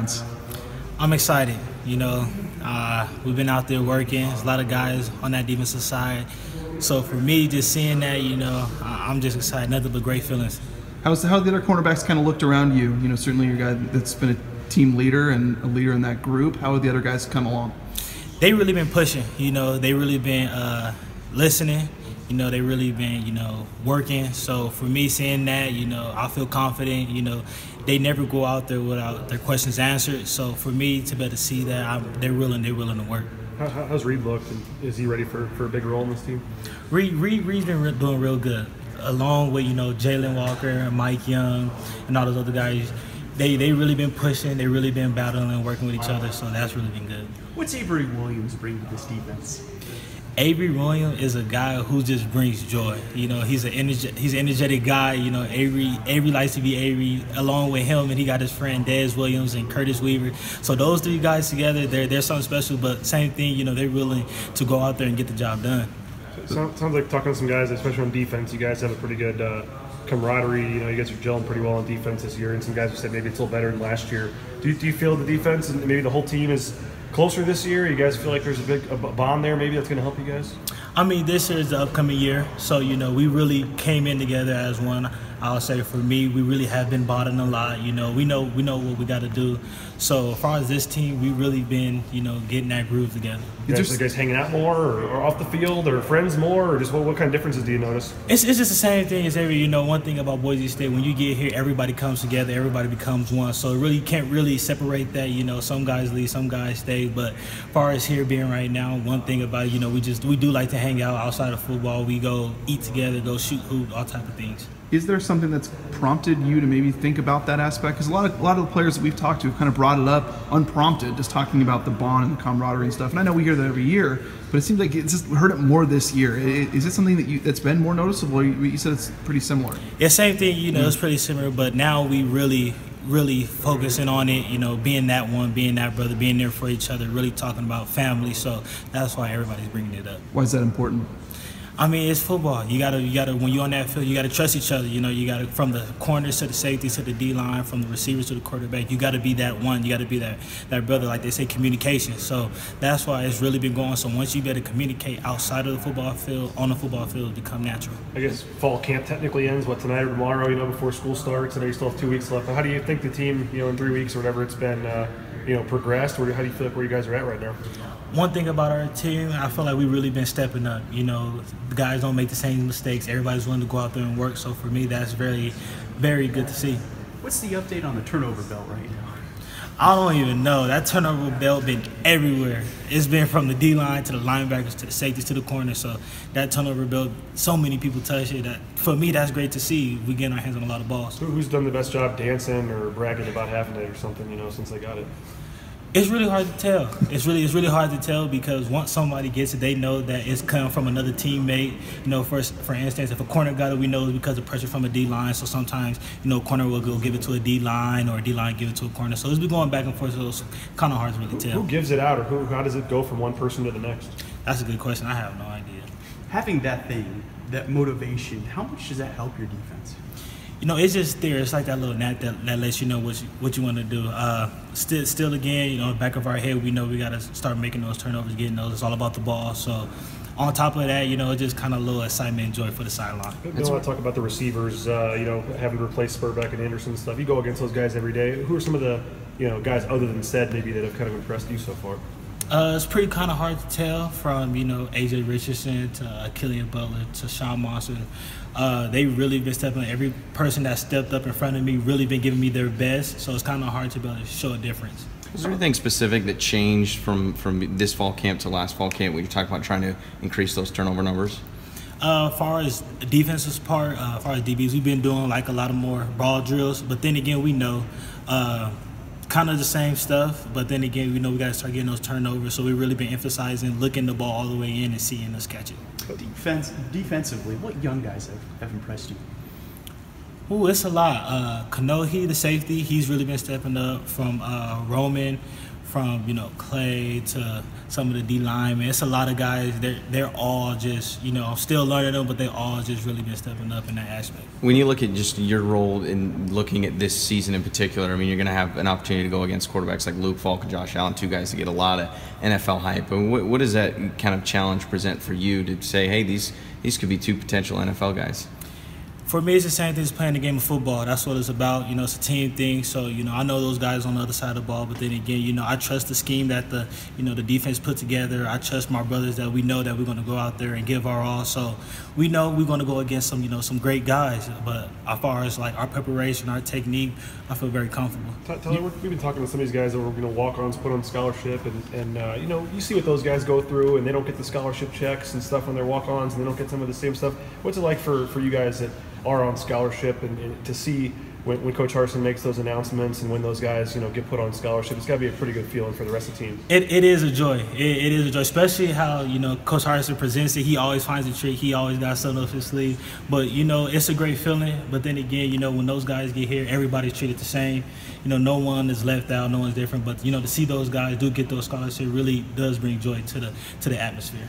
defense? I'm excited. We've been out there working. There's a lot of guys on that defensive side. So for me, just seeing that, I'm just excited. Nothing but great feelings. How the other cornerbacks kind of looked around you? Certainly you're a guy that's been a team leader and a leader in that group. How have the other guys come along? They really been pushing. They really been listening. They really been, working. So for me, seeing that, I feel confident. They never go out there without their questions answered. So for me to be able to see that, they're willing to work. How's Reed look? Is he ready for a big role in this team? Reed's been doing real good, along with Jalen Walker, Mike Young, and all those other guys. They really been pushing. They really been battling and working with each other. So that's really been good. What's Avery Williams bring to this defense? Avery Williams is a guy who just brings joy. He's an energetic guy. Avery likes to be Avery. Along with him, and he got his friend Dez Williams and Curtis Weaver. So those three guys together, they're something special. But same thing, they're willing to go out there and get the job done. Sounds like talking to some guys, especially on defense. You guys have a pretty good camaraderie. You guys are gelling pretty well on defense this year. And some guys have said maybe it's a little better than last year. Do you feel the defense and maybe the whole team is closer this year? You guys feel like there's a bond there maybe that's going to help you guys? This year is the upcoming year, so we really came in together as one. I'll say for me, we really have been bonding a lot. We know what we got to do. So as far as this team, we really been getting that groove together. You guys hanging out more, or off the field, or friends more, or just what kind of differences do you notice? It's just the same thing as every. One thing about Boise State, when you get here, everybody comes together, everybody becomes one. So it really can't really separate that. Some guys leave, some guys stay. But as far as here being right now, one thing about it, we do like to hang out outside of football. We go eat together, go shoot hoop, all type of things. Is there something that's prompted you to maybe think about that aspect? Because a lot of the players that we've talked to have kind of brought it up unprompted, just talking about the bond and the camaraderie and stuff. And I know we hear that every year, but it seems like it's just heard it more this year. Is it something that's been more noticeable? Or you said it's pretty similar. Yeah, same thing. It's pretty similar, but now we really focusing on it. Being that one, being that brother, being there for each other, really talking about family. So that's why everybody's bringing it up. Why is that important? It's football. You gotta when you're on that field, you gotta trust each other. You gotta, from the corners to the safeties to the D line, from the receivers to the quarterback. You gotta be that one. You gotta be that brother, like they say, communication. So that's why it's really been going. So once you better communicate outside of the football field, on the football field, it become natural. I guess fall camp technically ends tonight or tomorrow. Before school starts. I know you still have 2 weeks left. But how do you think the team, in 3 weeks or whatever it's been, progressed? Or how do you feel like where you guys are at right now? One thing about our team, I feel like we've really been stepping up. The guys don't make the same mistakes. Everybody's willing to go out there and work. So for me, that's very, very good to see. What's the update on the turnover belt right now? I don't even know. That turnover belt been everywhere. It's been from the D-line to the linebackers to the safeties to the corner. So that turnover belt, so many people touch it. For me, that's great to see. We getting our hands on a lot of balls. Who's done the best job dancing or bragging about having it or something, since they got it? It's really hard to tell. It's really hard to tell because once somebody gets it, they know that it's come from another teammate. For instance, if a corner got it, we know it's because of pressure from a D-line. So sometimes, corner will go give it to a D-line or a D-line give it to a corner. So it's been going back and forth, so it's kind of hard to really tell. Who gives it out, or how does it go from one person to the next? That's a good question. I have no idea. Having that thing, that motivation, how much does that help your defense? It's just there. It's like that little gnat that lets you know what you want to do. Still again, back of our head, we know we got to start making those turnovers, getting those. It's all about the ball. So on top of that, it's just kind of a little excitement and joy for the sideline. I want to talk about the receivers, having to replace Spurbeck and Anderson and stuff. You go against those guys every day. Who are some of the, guys other than Sed maybe that have kind of impressed you so far? It's pretty kind of hard to tell from, A.J. Richardson to Killian Butler to Sean Monson. They really been stepping. Every person that stepped up in front of me really been giving me their best, so it's kind of hard to be able to show a difference. Is there anything specific that changed from this fall camp to last fall camp when you talk about trying to increase those turnover numbers? As far as the defensive part, as far as DBs, we've been doing like a lot of more ball drills, but then again, we know kind of the same stuff, but then again, we know we got to start getting those turnovers, so we've really been emphasizing looking the ball all the way in and seeing us catch it. Defensively, what young guys have impressed you? Ooh, it's a lot. Kanohi, the safety, he's really been stepping up. From Roman, from Clay to some of the D linemen. It's a lot of guys. They're all just I'm still learning them, but they all just really been stepping up in that aspect. When you look at just your role in looking at this season in particular, I mean, you're going to have an opportunity to go against quarterbacks like Luke Falk and Josh Allen, two guys that get a lot of NFL hype. But what does that kind of challenge present for you to say, hey, these could be two potential NFL guys? For me, it's the same thing as playing the game of football. That's what it's about. It's a team thing. So, I know those guys on the other side of the ball. But then again, I trust the scheme that the defense put together. I trust my brothers that we know that we're going to go out there and give our all. So we know we're going to go against some great guys. But as far as like our preparation, our technique, I feel very comfortable. Tyler, we've been talking to some of these guys that were walk-ons put on scholarship, and you see what those guys go through, and they don't get the scholarship checks and stuff when they're walk-ons, and they don't get some of the same stuff. What's it like for you guys that are on scholarship, and to see when Coach Harsin makes those announcements and when those guys get put on scholarship? It's got to be a pretty good feeling for the rest of the team. It is a joy. It is a joy, especially how Coach Harsin presents it. He always finds a trick. He always got something up his sleeve. But it's a great feeling. But then again, when those guys get here, everybody's treated the same. No one is left out. No one's different. But to see those guys do get those scholarships really does bring joy to the atmosphere.